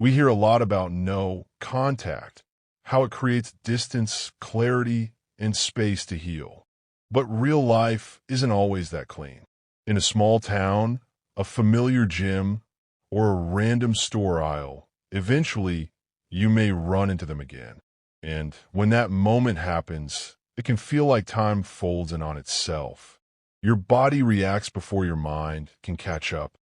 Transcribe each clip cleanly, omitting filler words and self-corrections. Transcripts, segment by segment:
We hear a lot about no contact, how it creates distance, clarity, and space to heal. But real life isn't always that clean. In a small town, a familiar gym, or a random store aisle, eventually you may run into them again. And when that moment happens, it can feel like time folds in on itself. Your body reacts before your mind can catch up.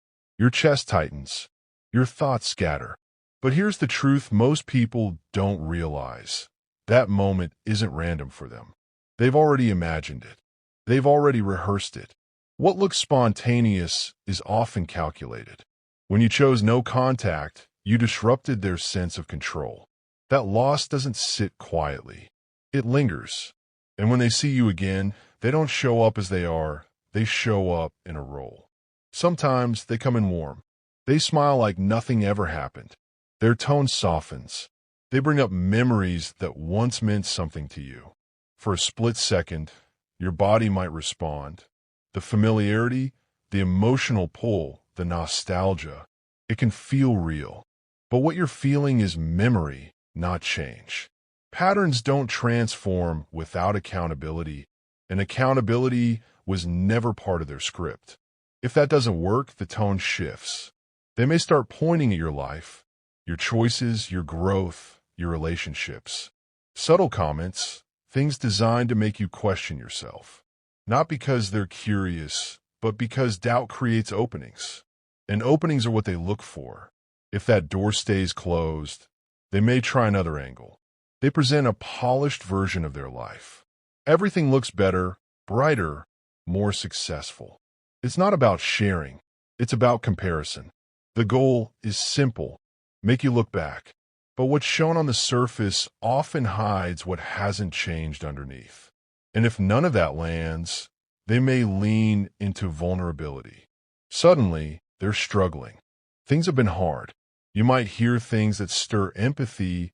Your chest tightens. Your thoughts scatter. But here's the truth most people don't realize. That moment isn't random for them. They've already imagined it. They've already rehearsed it. What looks spontaneous is often calculated. When you chose no contact, you disrupted their sense of control. That loss doesn't sit quietly. It lingers. And when they see you again, they don't show up as they are. They show up in a role. Sometimes they come in warm. They smile like nothing ever happened. Their tone softens. They bring up memories that once meant something to you. For a split second, your body might respond. The familiarity, the emotional pull, the nostalgia, it can feel real. But what you're feeling is memory, not change. Patterns don't transform without accountability, and accountability was never part of their script. If that doesn't work, the tone shifts. They may start pointing at your life, your choices, your growth, your relationships. Subtle comments, things designed to make you question yourself. Not because they're curious, but because doubt creates openings. And openings are what they look for. If that door stays closed, they may try another angle. They present a polished version of their life. Everything looks better, brighter, more successful. It's not about sharing. It's about comparison. The goal is simple. Make you look back. But what's shown on the surface often hides what hasn't changed underneath. And if none of that lands, they may lean into vulnerability. Suddenly, they're struggling. Things have been hard. You might hear things that stir empathy,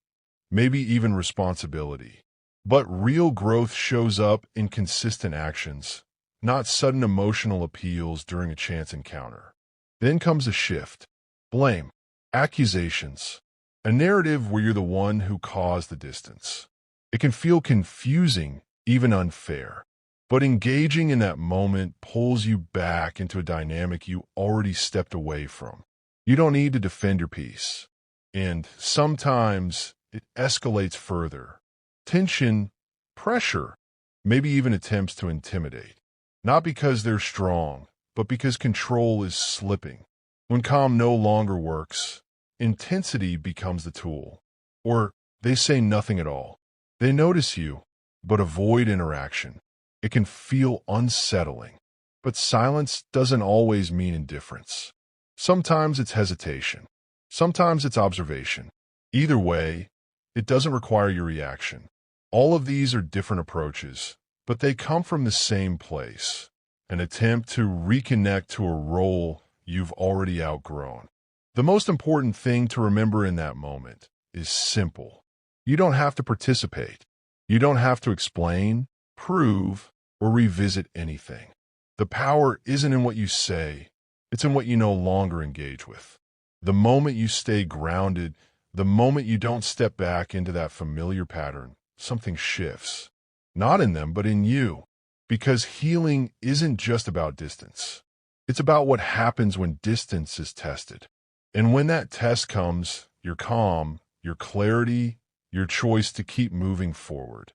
maybe even responsibility. But real growth shows up in consistent actions, not sudden emotional appeals during a chance encounter. Then comes a shift. Blame. Accusations. A narrative where you're the one who caused the distance. It can feel confusing, even unfair. But engaging in that moment pulls you back into a dynamic you already stepped away from. You don't need to defend your peace. And sometimes it escalates further. Tension, pressure, maybe even attempts to intimidate. Not because they're strong, but because control is slipping. When calm no longer works, intensity becomes the tool. Or they say nothing at all. They notice you, but avoid interaction. It can feel unsettling. But silence doesn't always mean indifference. Sometimes it's hesitation. Sometimes it's observation. Either way, it doesn't require your reaction. All of these are different approaches, but they come from the same place. An attempt to reconnect to a role you've already outgrown. The most important thing to remember in that moment is simple. You don't have to participate. You don't have to explain, prove, or revisit anything. The power isn't in what you say. It's in what you no longer engage with. The moment you stay grounded, the moment you don't step back into that familiar pattern, something shifts. Not in them, but in you. Because healing isn't just about distance. It's about what happens when distance is tested. And when that test comes, your calm, your clarity, your choice to keep moving forward.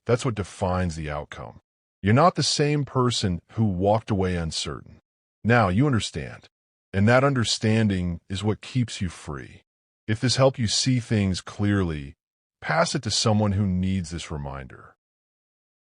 That's what defines the outcome. You're not the same person who walked away uncertain. Now you understand. And that understanding is what keeps you free. If this helped you see things clearly, pass it to someone who needs this reminder.